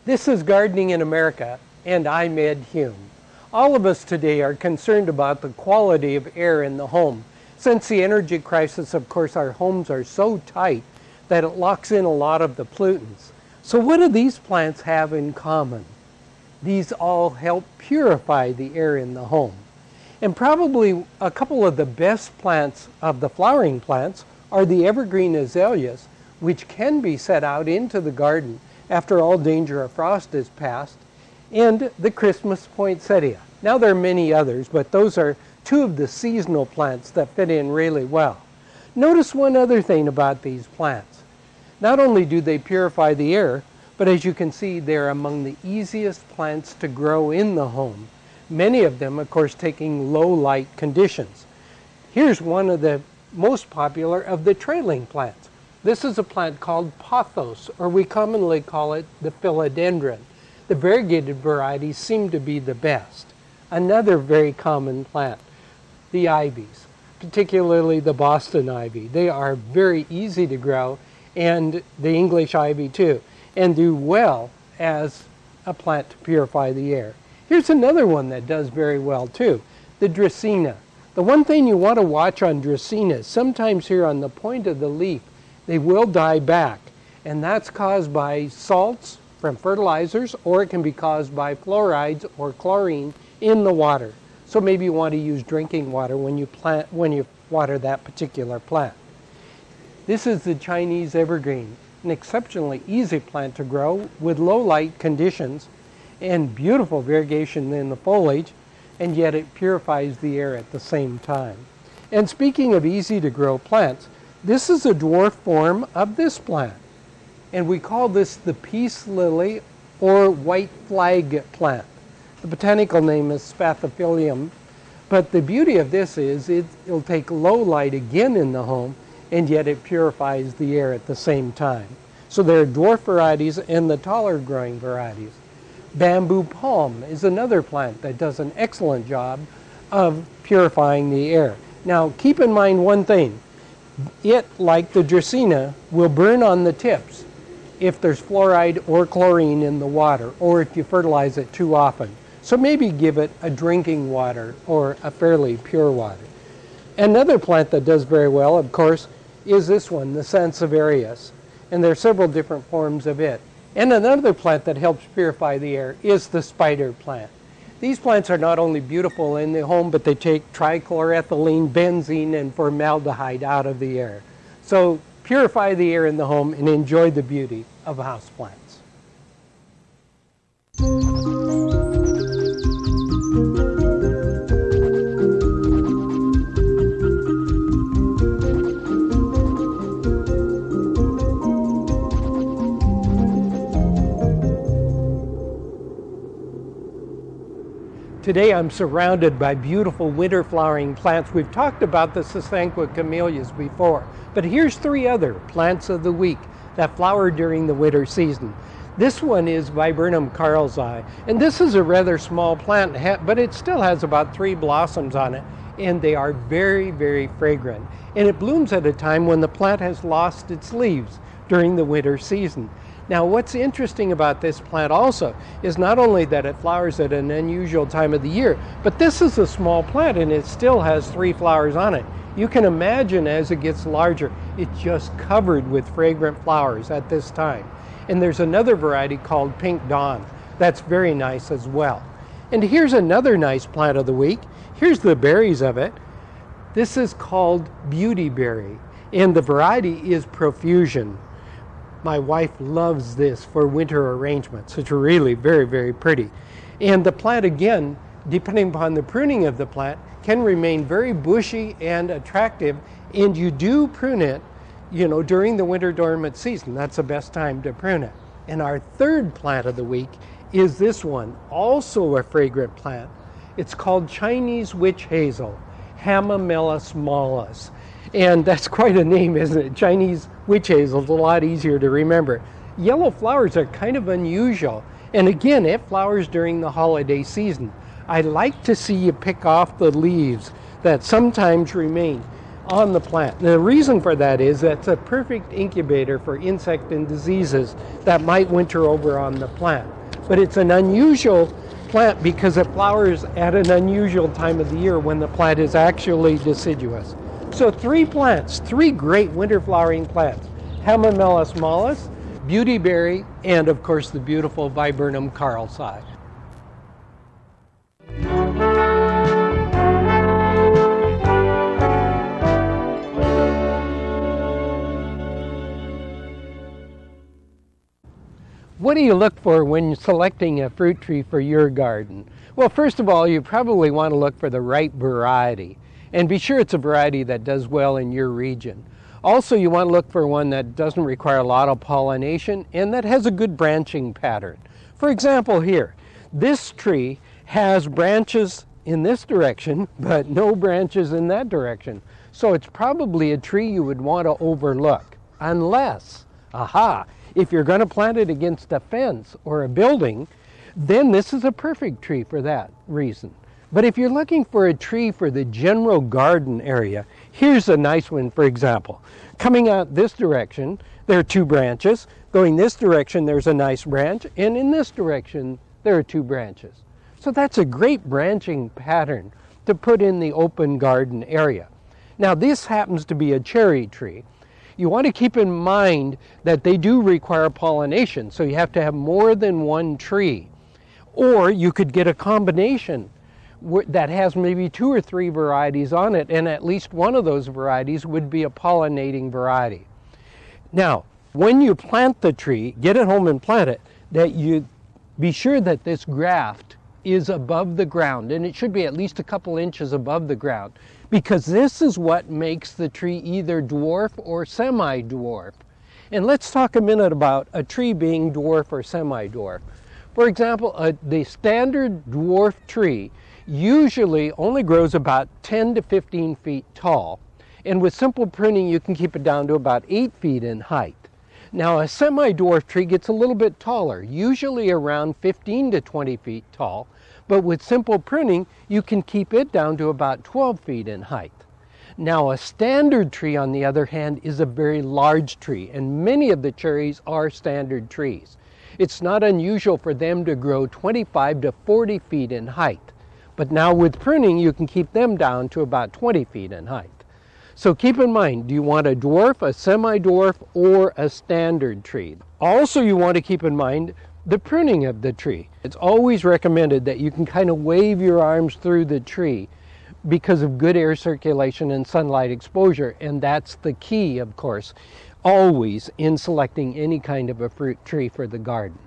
This is Gardening in America, and I'm Ed Hume. All of us today are concerned about the quality of air in the home. Since the energy crisis, of course, our homes are so tight that it locks in a lot of the pollutants. So what do these plants have in common? These all help purify the air in the home. And probably a couple of the best plants of the flowering plants are the evergreen azaleas, which can be set out into the garden after all danger of frost is past, and the Christmas poinsettia. Now there are many others, but those are two of the seasonal plants that fit in really well. Notice one other thing about these plants. Not only do they purify the air, but as you can see, they're among the easiest plants to grow in the home. Many of them, of course, taking low light conditions. Here's one of the most popular of the trailing plants. This is a plant called pothos, or we commonly call it the philodendron. The variegated varieties seem to be the best. Another very common plant, the ivies, particularly the Boston ivy. They are very easy to grow, and the English ivy too, and do well as a plant to purify the air. Here's another one that does very well too, the dracaena. The one thing you want to watch on dracaena, sometimes here on the point of the leaf, they will die back, and that's caused by salts from fertilizers, or it can be caused by fluorides or chlorine in the water. So maybe you want to use drinking water when you water that particular plant. This is the Chinese evergreen, an exceptionally easy plant to grow with low light conditions and beautiful variegation in the foliage, and yet it purifies the air at the same time. And speaking of easy to grow plants, this is a dwarf form of this plant, and we call this the peace lily or white flag plant. The botanical name is Spathiphyllum, but the beauty of this is it'll take low light again in the home, and yet it purifies the air at the same time. So there are dwarf varieties and the taller growing varieties. Bamboo palm is another plant that does an excellent job of purifying the air. Now keep in mind one thing. It, like the dracaena, will burn on the tips if there's fluoride or chlorine in the water, or if you fertilize it too often. So maybe give it a drinking water or a fairly pure water. Another plant that does very well, of course, is this one, the Sansevierius. And there are several different forms of it. And another plant that helps purify the air is the spider plant. These plants are not only beautiful in the home, but they take trichloroethylene, benzene, and formaldehyde out of the air. So purify the air in the home and enjoy the beauty of houseplants. Today I'm surrounded by beautiful winter flowering plants. We've talked about the Sasanqua camellias before, but here's three other plants of the week that flower during the winter season. This one is Viburnum carlsii, and this is a rather small plant, but it still has about 3 blossoms on it, and they are very, very fragrant. And it blooms at a time when the plant has lost its leaves during the winter season. Now what's interesting about this plant also is not only that it flowers at an unusual time of the year, but this is a small plant and it still has 3 flowers on it. You can imagine as it gets larger, it's just covered with fragrant flowers at this time. And there's another variety called Pink Dawn that's very nice as well. And here's another nice plant of the week. Here's the berries of it. This is called beautyberry, and the variety is Profusion. My wife loves this for winter arrangements. It's really very, very pretty. And the plant, again, depending upon the pruning of the plant, can remain very bushy and attractive, and you do prune it, during the winter dormant season. That's the best time to prune it. And our third plant of the week is this one, also a fragrant plant. It's called Chinese witch hazel, Hamamelis mollis. And that's quite a name, isn't it? Chinese witch hazel is a lot easier to remember. Yellow flowers are kind of unusual. And again, it flowers during the holiday season. I like to see you pick off the leaves that sometimes remain. on the plant. And the reason for that is that's a perfect incubator for insect and diseases that might winter over on the plant. But it's an unusual plant because it flowers at an unusual time of the year when the plant is actually deciduous. So 3 plants, 3 great winter flowering plants: Hamamelis mollis, beautyberry, and of course the beautiful Viburnum carlsi. What do you look for when selecting a fruit tree for your garden? Well, first of all, you probably want to look for the right variety, and be sure it's a variety that does well in your region. Also, you want to look for one that doesn't require a lot of pollination and that has a good branching pattern. For example, here, this tree has branches in this direction, but no branches in that direction. So it's probably a tree you would want to overlook, unless, if you're going to plant it against a fence or a building, then this is a perfect tree for that reason. But if you're looking for a tree for the general garden area, here's a nice one, for example. Coming out this direction, there are 2 branches. Going this direction, there's a nice branch. And in this direction, there are 2 branches. So that's a great branching pattern to put in the open garden area. Now, this happens to be a cherry tree. You want to keep in mind that they do require pollination, so you have to have more than 1 tree. Or you could get a combination that has maybe 2 or 3 varieties on it, and at least one of those varieties would be a pollinating variety. Now, when you plant the tree, get it home and plant it, that you be sure that this graft is above the ground, and it should be at least a couple inches above the ground, because this is what makes the tree either dwarf or semi-dwarf. And let's talk a minute about a tree being dwarf or semi-dwarf. For example, the standard dwarf tree usually only grows about 10 to 15 feet tall, and with simple pruning you can keep it down to about 8 feet in height. Now, a semi-dwarf tree gets a little bit taller, usually around 15 to 20 feet tall, but with simple pruning you can keep it down to about 12 feet in height. Now, a standard tree, on the other hand, is a very large tree, and many of the cherries are standard trees. It's not unusual for them to grow 25 to 40 feet in height, but now with pruning you can keep them down to about 20 feet in height. So keep in mind, do you want a dwarf, a semi-dwarf, or a standard tree? Also, you want to keep in mind the pruning of the tree. It's always recommended that you can kind of wave your arms through the tree because of good air circulation and sunlight exposure, and that's the key, of course, always in selecting any kind of a fruit tree for the garden.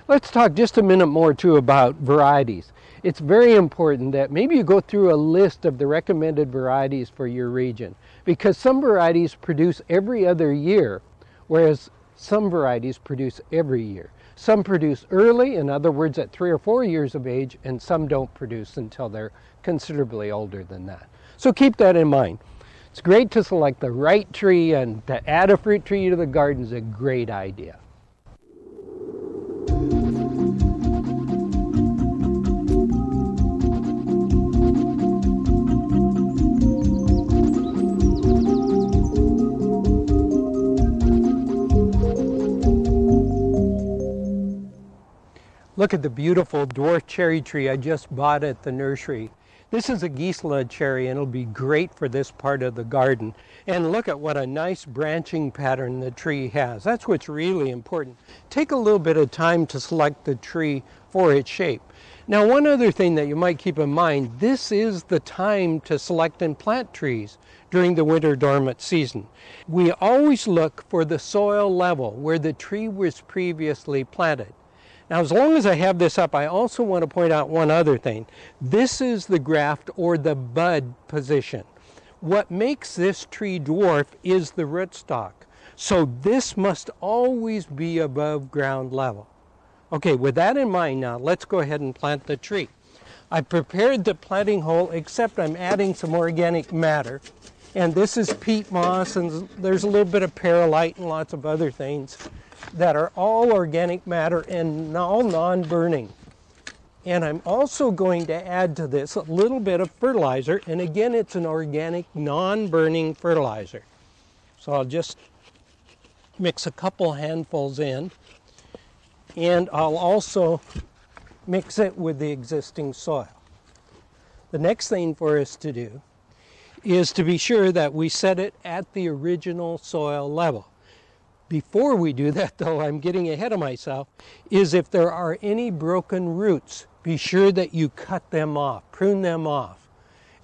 Let's talk just a minute more too about varieties. It's very important that maybe you go through a list of the recommended varieties for your region, because some varieties produce every other year, whereas some varieties produce every year. Some produce early, in other words at 3 or 4 years of age, and some don't produce until they're considerably older than that. So keep that in mind. It's great to select the right tree, and to add a fruit tree to the garden is a great idea. Look at the beautiful dwarf cherry tree I just bought at the nursery. This is a Gisela cherry, and it'll be great for this part of the garden. And look at what a nice branching pattern the tree has. That's what's really important. Take a little bit of time to select the tree for its shape. Now, one other thing that you might keep in mind, this is the time to select and plant trees during the winter dormant season. We always look for the soil level where the tree was previously planted. Now, as long as I have this up, I also want to point out one other thing. This is the graft or the bud position. What makes this tree dwarf is the rootstock. So this must always be above ground level. Okay, with that in mind now, let's go ahead and plant the tree. I prepared the planting hole, except I'm adding some organic matter. And this is peat moss, and there's a little bit of perlite and lots of other things that are all organic matter and all non-burning. And I'm also going to add to this a little bit of fertilizer, and again, it's an organic, non-burning fertilizer. So I'll just mix a couple handfuls in, and I'll also mix it with the existing soil. The next thing for us to do is to be sure that we set it at the original soil level. Before we do that, though, I'm getting ahead of myself, is if there are any broken roots, be sure that you cut them off, prune them off.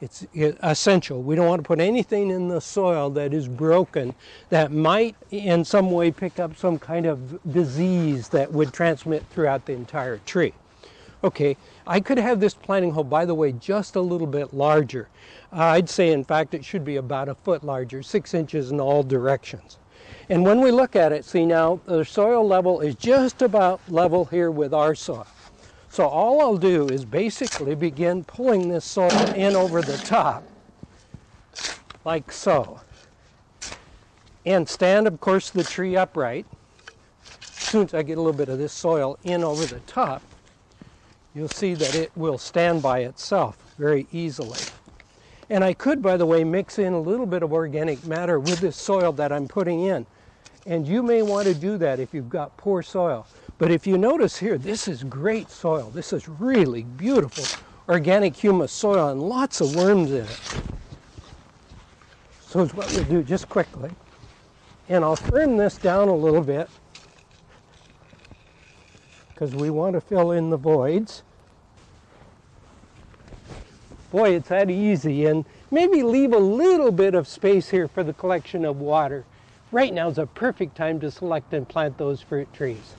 It's essential. We don't want to put anything in the soil that is broken that might in some way pick up some kind of disease that would transmit throughout the entire tree. Okay, I could have this planting hole, by the way, just a little bit larger. I'd say, in fact, it should be about a foot larger, 6 inches in all directions. And when we look at it, see now, the soil level is just about level here with our soil. So all I'll do is basically begin pulling this soil in over the top, like so. And stand, of course, the tree upright. As soon as I get a little bit of this soil in over the top, you'll see that it will stand by itself very easily. And I could, by the way, mix in a little bit of organic matter with this soil that I'm putting in. And you may want to do that if you've got poor soil. But if you notice here, this is great soil. This is really beautiful organic humus soil and lots of worms in it. So it's what we'll do just quickly. And I'll trim this down a little bit because we want to fill in the voids. Boy, it's that easy. And maybe leave a little bit of space here for the collection of water. Right now is a perfect time to select and plant those fruit trees.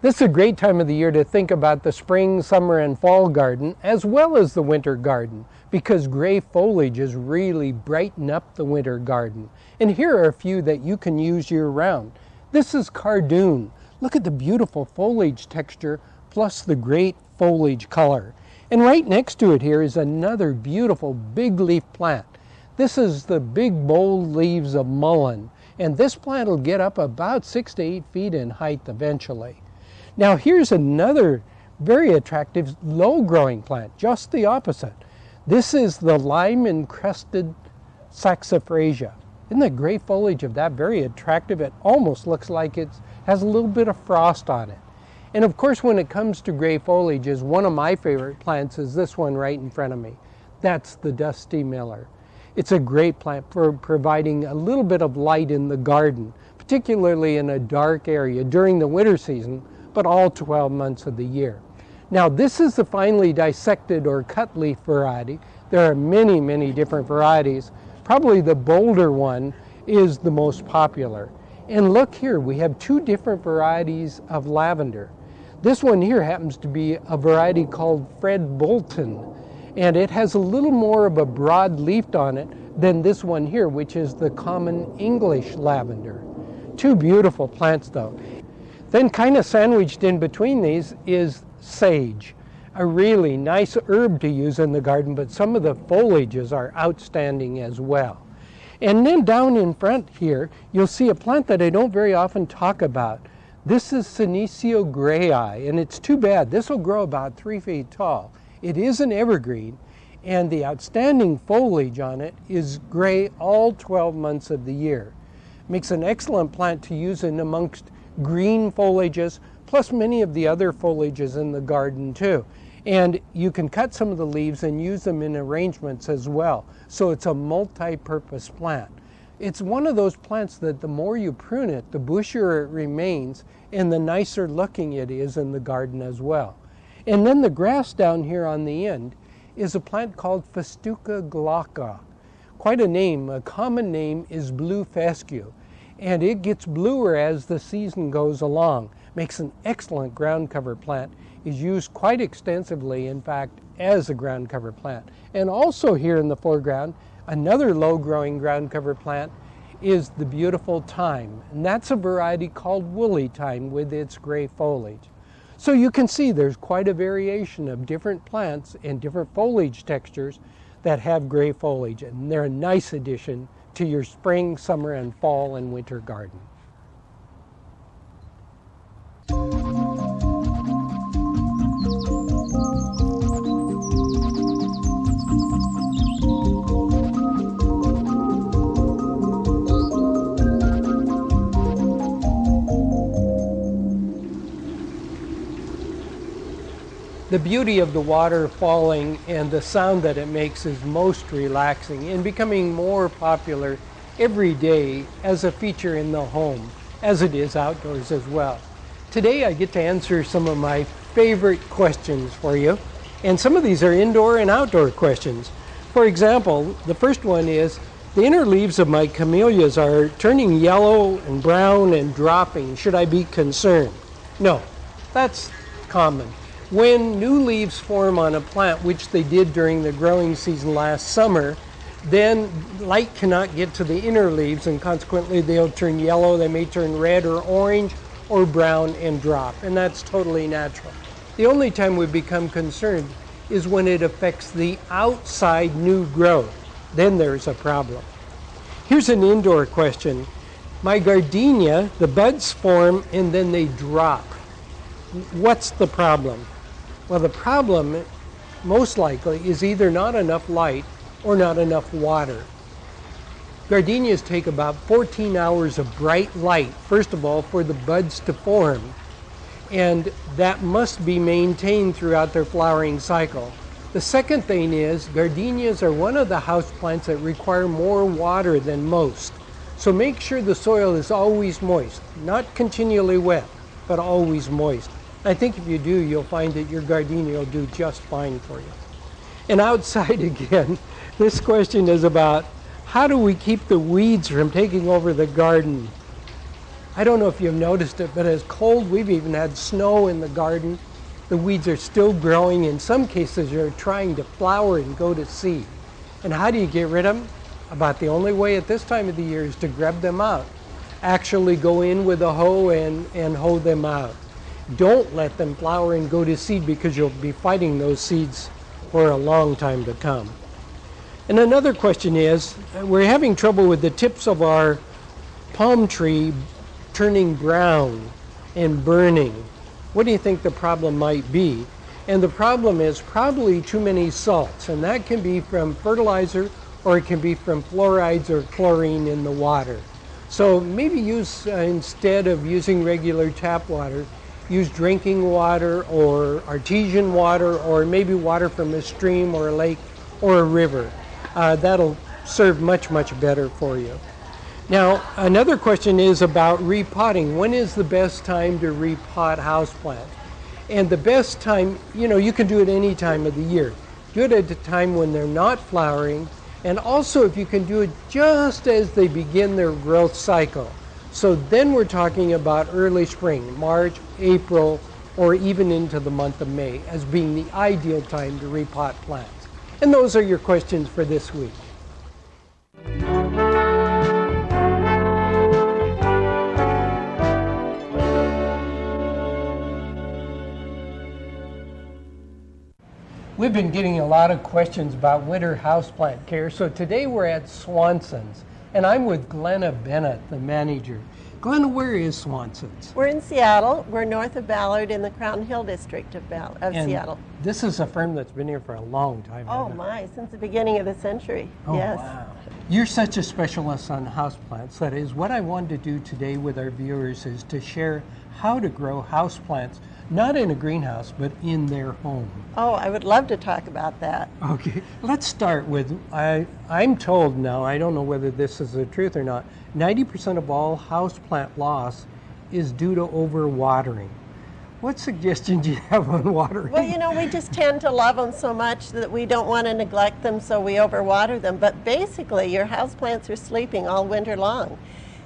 This is a great time of the year to think about the spring, summer, and fall garden, as well as the winter garden, because gray foliages really brighten up the winter garden. And here are a few that you can use year-round. This is cardoon. Look at the beautiful foliage texture, plus the great foliage color. And right next to it here is another beautiful big leaf plant. This is the big bold leaves of mullein. And this plant will get up about 6 to 8 feet in height eventually. Now here's another very attractive low-growing plant, just the opposite. This is the lime-encrusted saxifraga. Isn't the gray foliage of that very attractive? It almost looks like it has a little bit of frost on it. And of course, when it comes to gray foliages, one of my favorite plants is this one right in front of me. That's the dusty miller. It's a great plant for providing a little bit of light in the garden, particularly in a dark area during the winter season, but all 12 months of the year. Now, this is the finely dissected or cut leaf variety. There are many, many different varieties. Probably the bolder one is the most popular. And look here, we have 2 different varieties of lavender. This one here happens to be a variety called Fred Bolton, and it has a little more of a broad leaf on it than this one here, which is the common English lavender. 2 beautiful plants though. Then kind of sandwiched in between these is sage, a really nice herb to use in the garden, but some of the foliages are outstanding as well. And then down in front here, you'll see a plant that I don't very often talk about. This is Senecio grayi, and it's too bad. This will grow about 3 feet tall. It is an evergreen, and the outstanding foliage on it is gray all 12 months of the year. Makes an excellent plant to use in amongst green foliages, plus many of the other foliages in the garden too. And you can cut some of the leaves and use them in arrangements as well. So it's a multi-purpose plant. It's one of those plants that the more you prune it, the bushier it remains and the nicer looking it is in the garden as well. And then the grass down here on the end is a plant called Festuca glauca. Quite a name. A common name is blue fescue. And it gets bluer as the season goes along. Makes an excellent ground cover plant. Is used quite extensively, in fact, as a ground cover plant. And also here in the foreground, another low-growing ground cover plant is the beautiful thyme. And that's a variety called woolly thyme with its gray foliage. So you can see there's quite a variation of different plants and different foliage textures that have gray foliage, and they're a nice addition to your spring, summer, and fall and winter garden. The beauty of the water falling and the sound that it makes is most relaxing and becoming more popular every day as a feature in the home, as it is outdoors as well. Today I get to answer some of my favorite questions for you, and some of these are indoor and outdoor questions. For example, the first one is, the inner leaves of my camellias are turning yellow and brown and dropping. Should I be concerned? No, that's common. When new leaves form on a plant, which they did during the growing season last summer, then light cannot get to the inner leaves, and consequently they'll turn yellow, they may turn red or orange or brown and drop, and that's totally natural. The only time we become concerned is when it affects the outside new growth. Then there's a problem. Here's an indoor question. My gardenia, the buds form and then they drop. What's the problem? Well, the problem, most likely, is either not enough light or not enough water. Gardenias take about 14 hours of bright light, first of all, for the buds to form, and that must be maintained throughout their flowering cycle. The second thing is, gardenias are one of the houseplants that require more water than most. So make sure the soil is always moist, not continually wet, but always moist. I think if you do, you'll find that your gardenia will do just fine for you. And outside again, this question is about how do we keep the weeds from taking over the garden? I don't know if you've noticed it, but it's cold. We've even had snow in the garden. The weeds are still growing. In some cases, they're trying to flower and go to seed. And how do you get rid of them? About the only way at this time of the year is to grub them out. Actually go in with a hoe and hoe them out. Don't let them flower and go to seed, because you'll be fighting those seeds for a long time to come. And another question is, we're having trouble with the tips of our palm tree turning brown and burning. What do you think the problem might be? And the problem is probably too many salts, and that can be from fertilizer or it can be from fluorides or chlorine in the water. So maybe use, instead of using regular tap water, use drinking water or artesian water, or maybe water from a stream or a lake or a river. That'll serve much, much better for you. Now, another question is about repotting. When is the best time to repot houseplant? And the best time, you can do it any time of the year. Do it at a time when they're not flowering, and also if you can do it just as they begin their growth cycle. So then we're talking about early spring, March, April, or even into the month of May as being the ideal time to repot plants. And those are your questions for this week. We've been getting a lot of questions about winter houseplant care, so today we're at Swanson's, and I'm with Glenna Bennett, the manager. Glenna, where is Swanson's? We're in Seattle. We're north of Ballard in the Crown Hill district of Seattle. This is a firm that's been here for a long time. Oh my, since the beginning of the century. Oh, yes. Wow. You're such a specialist on houseplants. That is, what I wanted to do today with our viewers is to share how to grow houseplants, not in a greenhouse, but in their home. Oh, I would love to talk about that. Okay, let's start with, I'm told now, I don't know whether this is the truth or not, 90% of all houseplant loss is due to overwatering. What suggestion do you have on watering? Well, we just tend to love them so much that we don't want to neglect them, so we overwater them. But basically, your houseplants are sleeping all winter long.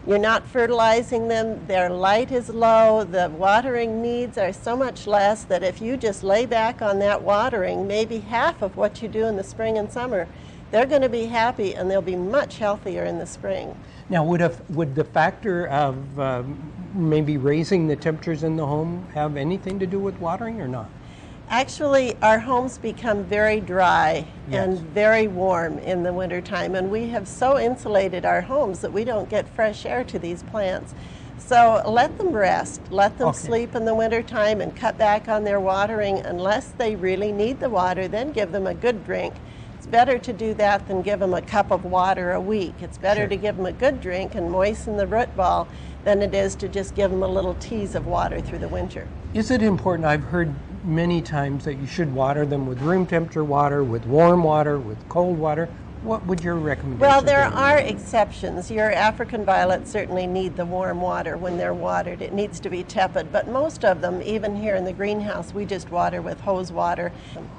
You're not fertilizing them, their light is low, the watering needs are so much less that if you just lay back on that watering, maybe half of what you do in the spring and summer, they're going to be happy and they'll be much healthier in the spring. Now, would the factor of maybe raising the temperatures in the home have anything to do with watering or not? Actually, our homes become very dry Yes. and very warm in the wintertime, and we have so insulated our homes that we don't get fresh air to these plants. So let them rest, let them Okay. sleep in the wintertime and cut back on their watering unless they really need the water, then give them a good drink. It's better to do that than give them a cup of water a week. It's better Sure. to give them a good drink and moisten the root ball than it is to just give them a little tease of water through the winter. Is it important? I've heard many times that you should water them with room temperature water, with warm water, with cold water. What would your recommendation Well, there be? are exceptions. Your African violets certainly need the warm water when they're watered. It needs to be tepid, but most of them, even here in the greenhouse, we just water with hose water.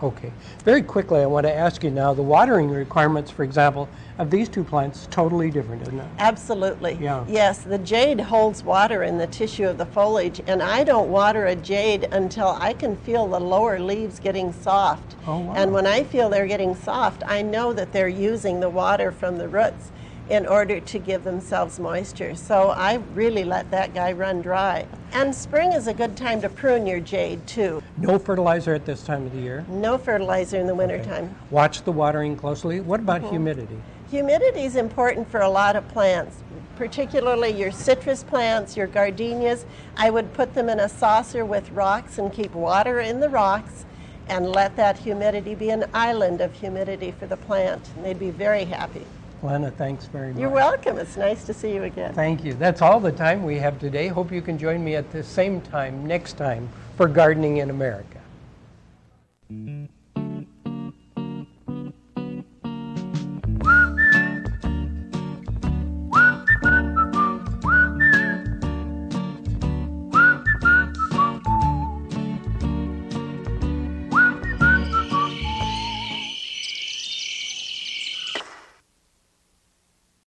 Okay. Very quickly, I want to ask you now, the watering requirements, for example, of these two plants, totally different, isn't it? Absolutely. Yeah. Yes, the jade holds water in the tissue of the foliage, and I don't water a jade until I can feel the lower leaves getting soft. Oh, wow. And when I feel they're getting soft, I know that they're using the water from the roots in order to give themselves moisture. So I really let that guy run dry. And spring is a good time to prune your jade too. No fertilizer at this time of the year. No fertilizer in the Okay. wintertime. Watch the watering closely. What about humidity? Humidity is important for a lot of plants, particularly your citrus plants, your gardenias. I would put them in a saucer with rocks and keep water in the rocks and let that humidity be an island of humidity for the plant. And they'd be very happy. Lana, thanks very much. You're welcome. It's nice to see you again. Thank you. That's all the time we have today. Hope you can join me at the same time next time for Gardening in America.